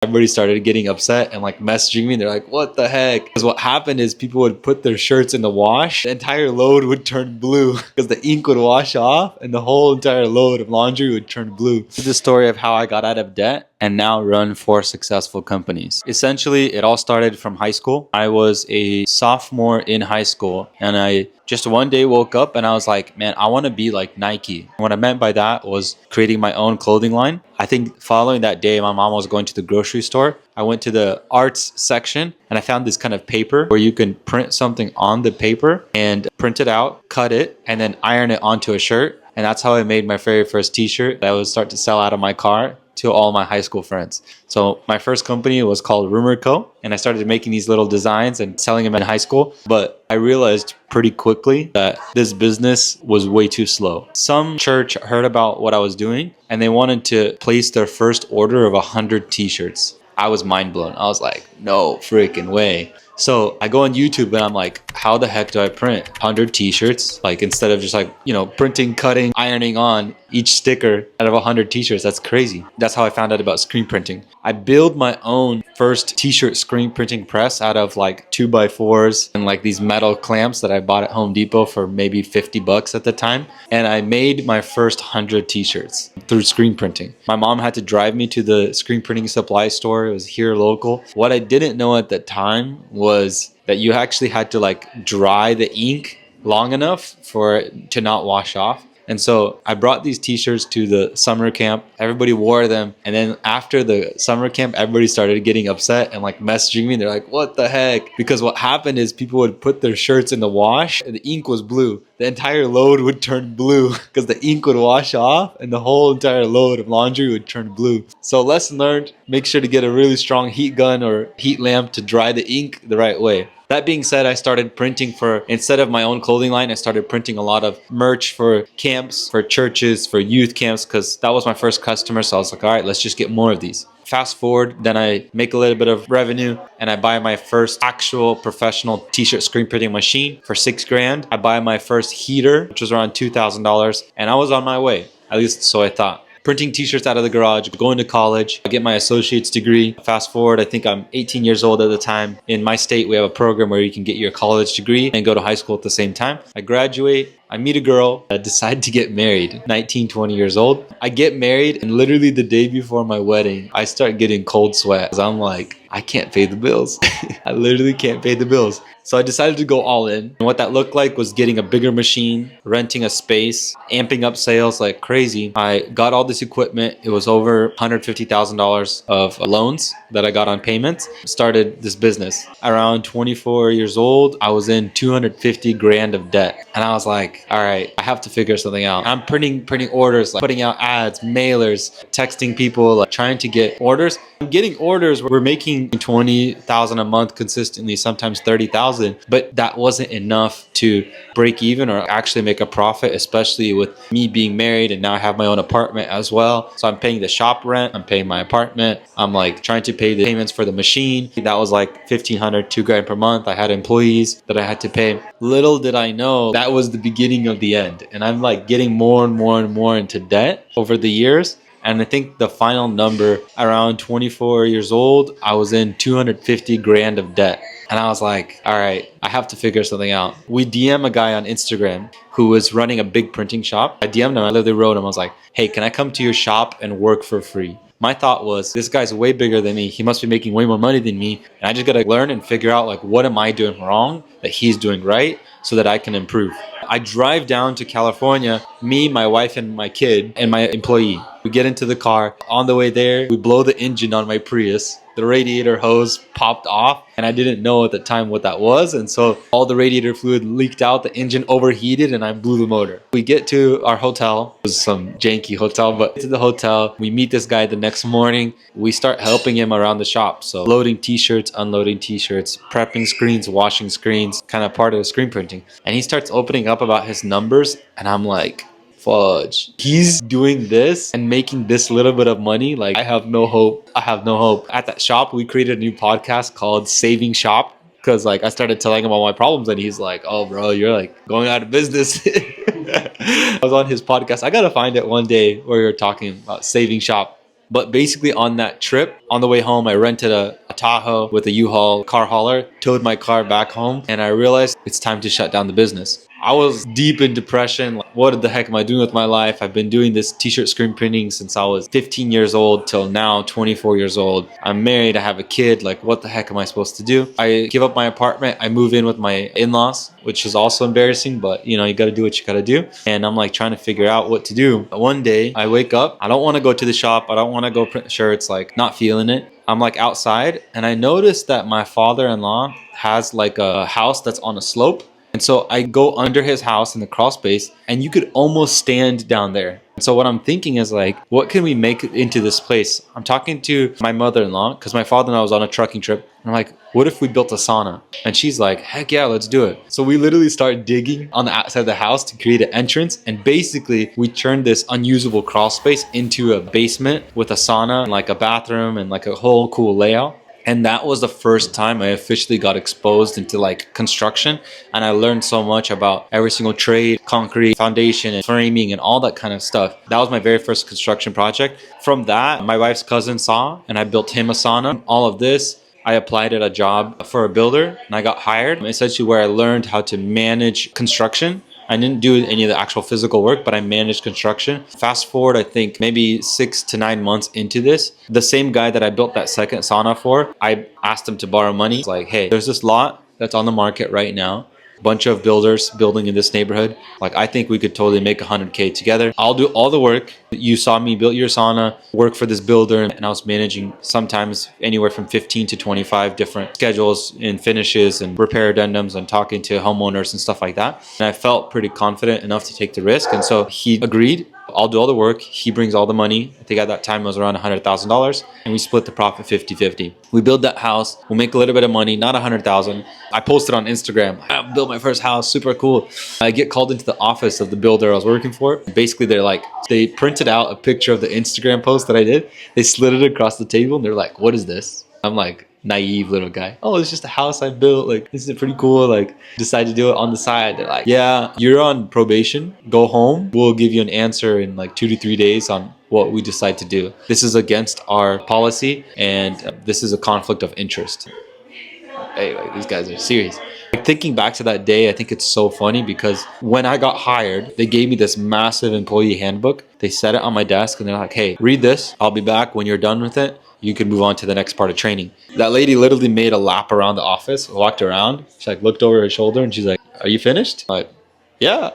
Everybody started getting upset and like messaging me. They're like, what the heck? Because what happened is people would put their shirts in the wash. The entire load would turn blue because the ink would wash off and the whole entire load of laundry would turn blue. This is the story of how I got out of debt and now run 4 successful companies. Essentially, it all started from high school. I was a sophomore in high school and I just one day woke up and I was like, man, I want to be like Nike. What I meant by that was creating my own clothing line. I think following that day, my mom was going to the grocery store. I went to the arts section and I found this kind of paper where you can print something on the paper and print it out, cut it, and then iron it onto a shirt. And that's how I made my very first t-shirt that I would start to sell out of my car to all my high school friends. So my first company was called Rumor Co. And I started making these little designs and selling them in high school. But I realized pretty quickly that this business was way too slow. Some church heard about what I was doing and they wanted to place their first order of 100 t-shirts. I was mind blown. I was like, no freaking way. So I go on YouTube and I'm like, how the heck do I print 100 t-shirts? Like instead of just like, printing, cutting, ironing on each sticker out of 100 t-shirts, that's crazy. That's how I found out about screen printing. I built my own first t-shirt screen printing press out of like 2x4s and like these metal clamps that I bought at Home Depot for maybe $50 at the time. And I made my first 100 t-shirts through screen printing. My mom had to drive me to the screen printing supply store. It was here local. What I didn't know at the time was that you actually had to like dry the ink long enough for it to not wash off. And so I brought these t-shirts to the summer camp. Everybody wore them. And then after the summer camp, everybody started getting upset and like messaging me. They're like, what the heck? Because what happened is people would put their shirts in the wash and the ink was blue. The entire load would turn blue because the ink would wash off and the whole entire load of laundry would turn blue. So lesson learned, make sure to get a really strong heat gun or heat lamp to dry the ink the right way. That being said, I started printing instead of my own clothing line, I started printing a lot of merch for camps, for churches, for youth camps, because that was my first customer. So I was like, all right, let's just get more of these. Fast forward, then I make a little bit of revenue and I buy my first actual professional t-shirt screen printing machine for $6,000. I buy my first heater, which was around $2,000, and I was on my way. At least so I thought. Printing t-shirts out of the garage, going to college, I get my associate's degree. Fast forward, I think I'm 18 years old at the time. In my state, we have a program where you can get your college degree and go to high school at the same time. I graduate, I meet a girl, I decide to get married, 19, 20 years old. I get married and literally the day before my wedding, I start getting cold sweats. I'm like, I can't pay the bills. I literally can't pay the bills. So I decided to go all in. And what that looked like was getting a bigger machine, renting a space, amping up sales like crazy. I got all this equipment. It was over $150,000 of loans that I got on payments. Started this business. Around 24 years old, I was in 250 grand of debt. And I was like, all right, I have to figure something out. I'm printing orders, like putting out ads, mailers, texting people, like trying to get orders. I'm getting orders. We're making 20,000 a month consistently, sometimes 30,000. But that wasn't enough to break even or actually make a profit, especially with me being married and now I have my own apartment as well. So I'm paying the shop rent, I'm paying my apartment, I'm like trying to pay the payments for the machine. That was like $1,500, $2,000 per month. I had employees that I had to pay. Little did I know that was the beginning of the end. And I'm like getting more and more and more into debt over the years. And I think the final number, around 24 years old, I was in 250 grand of debt. And I was like, all right, I have to figure something out. We DM a guy on Instagram who was running a big printing shop. I DM'd him, I literally wrote him, I was like, hey, can I come to your shop and work for free? My thought was, this guy's way bigger than me. He must be making way more money than me. And I just gotta learn and figure out like, what am I doing wrong that he's doing right so that I can improve. I drive down to California, me, my wife, and my kid, and my employee. We get into the car. On the way there, we blow the engine on my Prius. The radiator hose popped off and I didn't know at the time what that was. And so all the radiator fluid leaked out, the engine overheated and I blew the motor. We get to our hotel. It was some janky hotel, but to the hotel, we meet this guy the next morning. We start helping him around the shop. So loading t-shirts, unloading t-shirts, prepping screens, washing screens, kind of part of the screen printing. And he starts opening up about his numbers and I'm like, fudge. He's doing this and making this little bit of money. Like, I have no hope. I have no hope. At that shop, we created a new podcast called Saving Shop because like I started telling him all my problems and he's like, oh bro, you're like going out of business. I was on his podcast. I gotta find it one day where you're talking about Saving Shop. But basically on that trip, on the way home, I rented a Tahoe with a U-Haul car hauler, towed my car back home, and I realized it's time to shut down the business. I was deep in depression. Like, what the heck am I doing with my life? I've been doing this t-shirt screen printing since I was 15 years old till now 24 years old. I'm married, I have a kid. Like, what the heck am I supposed to do? I give up my apartment. I move in with my in-laws, which is also embarrassing, but you know, you got to do what you got to do. And I'm like trying to figure out what to do. One day I wake up, I don't want to go to the shop. I don't want to go print shirts, like not feeling it. I'm like outside and I noticed that my father-in-law has like a house that's on a slope. And so I go under his house in the crawl space and you could almost stand down there. So what I'm thinking is like, what can we make into this place? I'm talking to my mother-in-law because my father-in-law was on a trucking trip. And I'm like, what if we built a sauna? And she's like, heck yeah, let's do it. So we literally start digging on the outside of the house to create an entrance. And basically we turned this unusable crawl space into a basement with a sauna and like a bathroom and like a whole cool layout. And that was the first time I officially got exposed into like construction. And I learned so much about every single trade, concrete, foundation, and framing, and all that kind of stuff. That was my very first construction project. From that, my wife's cousin saw, and I built him a sauna. All of this, I applied at a job for a builder, and I got hired. Essentially where I learned how to manage construction. I didn't do any of the actual physical work, but I managed construction. Fast forward, I think maybe 6 to 9 months into this, the same guy that I built that second sauna for, I asked him to borrow money. It's like, hey, there's this lot that's on the market right now. Bunch of builders building in this neighborhood. Like, I think we could totally make 100K together. I'll do all the work. You saw me build your sauna, work for this builder, and I was managing sometimes anywhere from 15 to 25 different schedules in finishes and repair addendums and talking to homeowners and stuff like that. And I felt pretty confident enough to take the risk. And so he agreed. I'll do all the work. He brings all the money. I think at that time it was around $100,000, and we split the profit 50-50. We build that house. We'll make a little bit of money, not $100,000. I posted on Instagram, I built my first house, super cool. I get called into the office of the builder I was working for. Basically, they printed out a picture of the Instagram post that I did. They slid it across the table, and they're like, what is this? I'm like, naive little guy. Oh, it's just a house I built. Like, this is pretty cool. Like, decided to do it on the side. They're like, yeah, you're on probation. Go home. We'll give you an answer in like 2 to 3 days on what we decide to do. This is against our policy, and this is a conflict of interest. Hey, like, these guys are serious. Like, thinking back to that day, I think it's so funny because when I got hired, they gave me this massive employee handbook. They set it on my desk and they're like, hey, read this. I'll be back when you're done with it. You can move on to the next part of training. That lady literally made a lap around the office, walked around. She like looked over her shoulder and she's like, are you finished? I'm like, yeah.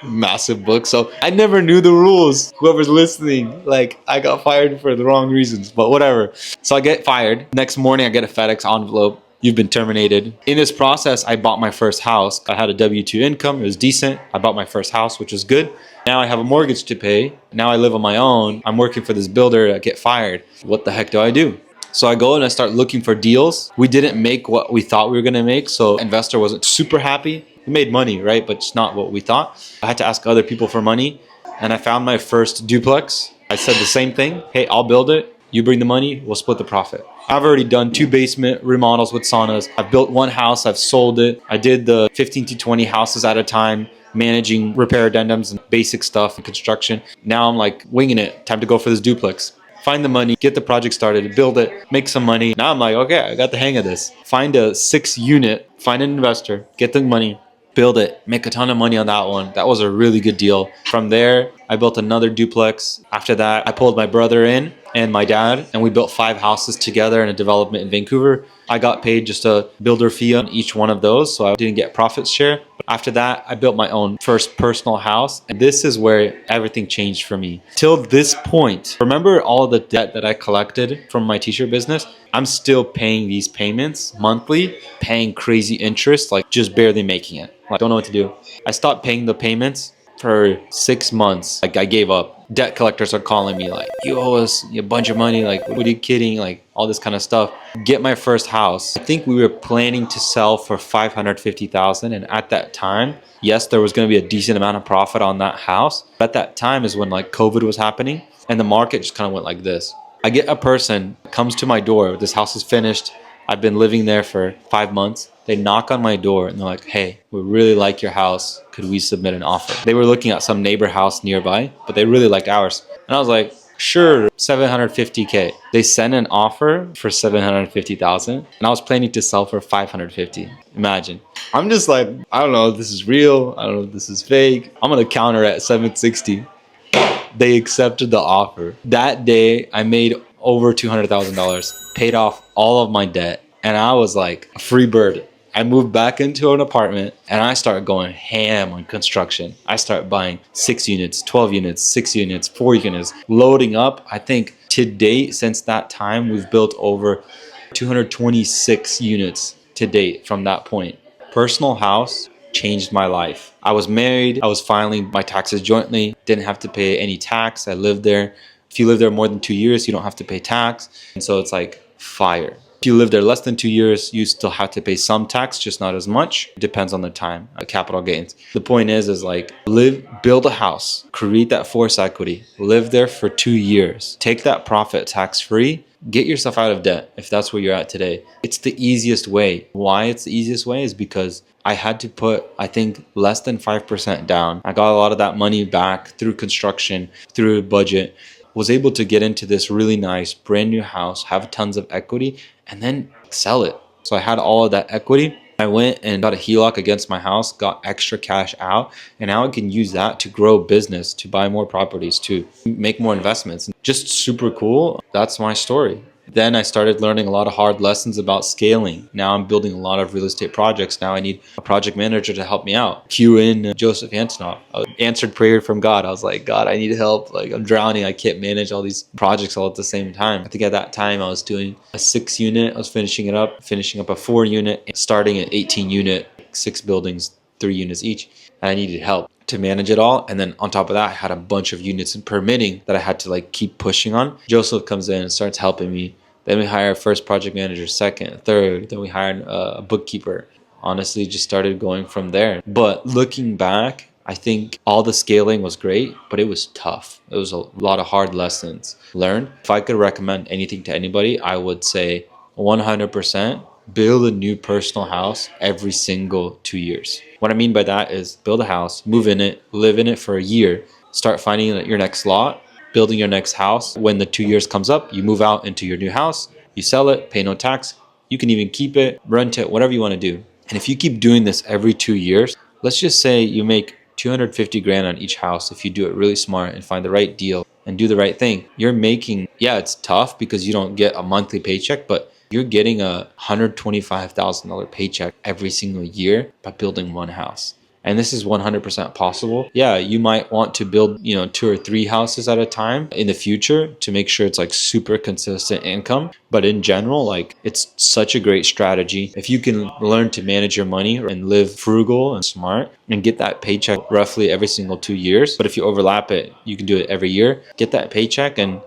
Massive book. So I never knew the rules. Whoever's listening, like, I got fired for the wrong reasons, but whatever. So I get fired. Next morning, I get a FedEx envelope. You've been terminated. In this process, I bought my first house. I had a W-2 income. It was decent. I bought my first house, which was good. Now I have a mortgage to pay. Now I live on my own. I'm working for this builder. I get fired. What the heck do I do? So I go and I start looking for deals. We didn't make what we thought we were going to make. So investor wasn't super happy. We made money, right? But it's not what we thought. I had to ask other people for money. And I found my first duplex. I said the same thing. Hey, I'll build it. You bring the money, we'll split the profit. I've already done 2 basement remodels with saunas. I've built 1 house, I've sold it. I did the 15 to 20 houses at a time, managing repair addendums and basic stuff and construction. Now I'm like winging it. Time to go for this duplex. Find the money, get the project started, build it, make some money. Now I'm like, okay, I got the hang of this. Find a 6 unit, find an investor, get the money, build it, make a ton of money on that one. That was a really good deal. From there, I built another duplex. After that, I pulled my brother in and my dad, and we built 5 houses together in a development in Vancouver. I got paid just a builder fee on each one of those, so I didn't get profit share. But after that, I built my own first personal house, and this is where everything changed for me. Till this point, remember all the debt that I collected from my t-shirt business? I'm still paying these payments monthly, paying crazy interest, like just barely making it. I don't know what to do. I stopped paying the payments for 6 months. Like, I gave up. Debt collectors are calling me like, you owe us a bunch of money. Like, what are you kidding? Like, all this kind of stuff. Get my first house. I think we were planning to sell for $550,000. And at that time, yes, there was going to be a decent amount of profit on that house. But at that time is when like COVID was happening and the market just kind of went like this. I get a person comes to my door. This house is finished. I've been living there for 5 months. They knock on my door and they're like, hey, we really like your house. Could we submit an offer? They were looking at some neighbor house nearby, but they really liked ours. And I was like, Sure, 750K. They sent an offer for 750,000 and I was planning to sell for 550. Imagine. I'm just like, I don't know if this is real. I don't know if this is fake. I'm going to counter at 760. They accepted the offer. That day, I made over $200,000, paid off all of my debt, and I was like a free bird. I moved back into an apartment and I started going ham on construction. I started buying 6 units, 12 units, 6 units, 4 units, loading up. I think to date, since that time, we've built over 226 units to date from that point. Personal house changed my life. I was married. I was filing my taxes jointly. Didn't have to pay any tax. I lived there. If you live there more than 2 years, you don't have to pay tax. And so it's like fire. If you live there less than 2 years, you still have to pay some tax, just not as much. It depends on the time, capital gains. The point is like build a house, create that force equity, live there for 2 years, take that profit tax free, get yourself out of debt if that's where you're at today. It's the easiest way. Why it's the easiest way is because I had to put, I think, less than 5% down. I got a lot of that money back through construction, through budget, was able to get into this really nice brand new house, have tons of equity, and then sell it. So I had all of that equity. I went and got a HELOC against my house, got extra cash out, and now I can use that to grow business, to buy more properties, to make more investments. Just super cool. That's my story. Then I started learning a lot of hard lessons about scaling. Now I'm building a lot of real estate projects. Now I need a project manager to help me out. Cue in Joseph Antonoff. I answered prayer from God. I was like, God, I need help. Like, I'm drowning. I can't manage all these projects all at the same time. I think at that time I was doing a 6 unit. I was finishing up a 4 unit, starting at 18 unit, 6 buildings, 3 units each. And I needed help to manage it all. And then on top of that, I had a bunch of units in permitting that I had to like keep pushing on. Joseph comes in and starts helping me. Then we hire first project manager, second, third. Then we hired a bookkeeper. Honestly, just started going from there. But looking back, I think all the scaling was great, but it was tough. It was a lot of hard lessons learned. If I could recommend anything to anybody, I would say 100% build a new personal house every single 2 years. What I mean by that is build a house, move in it, live in it for a year, start finding your next lot, building your next house. When the 2 years comes up, you move out into your new house, you sell it, pay no tax. You can even keep it, rent it, whatever you want to do. And if you keep doing this every 2 years, let's just say you make 250 grand on each house. If you do it really smart and find the right deal and do the right thing, you're making, yeah, it's tough because you don't get a monthly paycheck, but you're getting a $125,000 paycheck every single year by building one house. And this is 100% possible. Yeah, you might want to build, 2 or 3 houses at a time in the future to make sure it's like super consistent income. But in general, like it's such a great strategy. If you can learn to manage your money and live frugal and smart and get that paycheck roughly every single 2 years. But if you overlap it, you can do it every year, get that paycheck and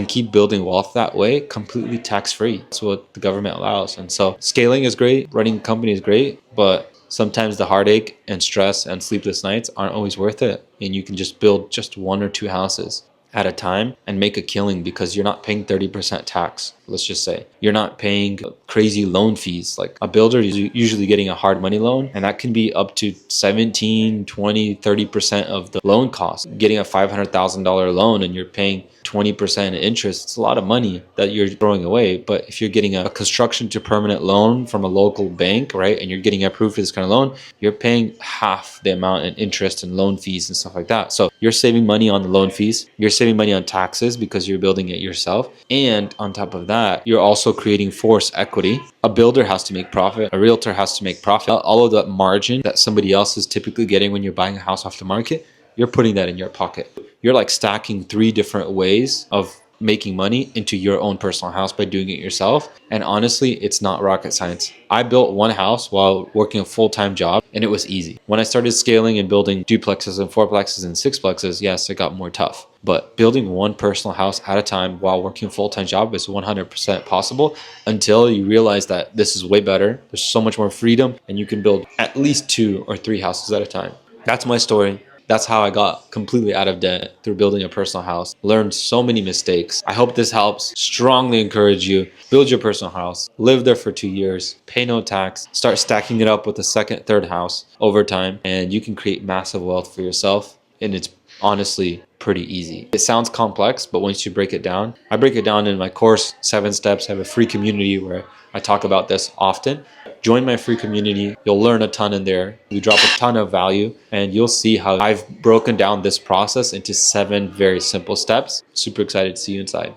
keep building wealth that way, completely tax-free. That's what the government allows. And so scaling is great, running a company is great, but sometimes the heartache and stress and sleepless nights aren't always worth it. And you can just build just 1 or 2 houses at a time and make a killing because you're not paying 30% tax. Let's just say you're not paying crazy loan fees. Like a builder is usually getting a hard money loan, and that can be up to 17, 20, 30% of the loan cost. Getting a $500,000 loan and you're paying 20% interest, it's a lot of money that you're throwing away. But if you're getting a construction to permanent loan from a local bank, right, and you're getting approved for this kind of loan, you're paying half the amount in interest and loan fees and stuff like that. So you're saving money on the loan fees, you're saving money on taxes because you're building it yourself. And on top of that, you're also creating force equity. A builder has to make profit, a realtor has to make profit. All of that margin that somebody else is typically getting when you're buying a house off the market, you're putting that in your pocket. You're like stacking 3 different ways of making money into your own personal house by doing it yourself. And honestly, it's not rocket science. I built one house while working a full-time job and it was easy. When I started scaling and building duplexes and fourplexes and sixplexes, yes, it got more tough. But building one personal house at a time while working a full-time job is 100% possible until you realize that this is way better. There's so much more freedom and you can build at least 2 or 3 houses at a time. That's my story. That's how I got completely out of debt through building a personal house. Learned so many mistakes. I hope this helps. Strongly encourage you. Build your personal house. Live there for 2 years. Pay no tax. Start stacking it up with a second, third house over time. And you can create massive wealth for yourself. And it's honestly pretty easy. It sounds complex, but once you break it down, I break it down in my course, 7 Steps. I have a free community where I talk about this often. Join my free community. You'll learn a ton in there. We drop a ton of value, and you'll see how I've broken down this process into 7 very simple steps. Super excited to see you inside.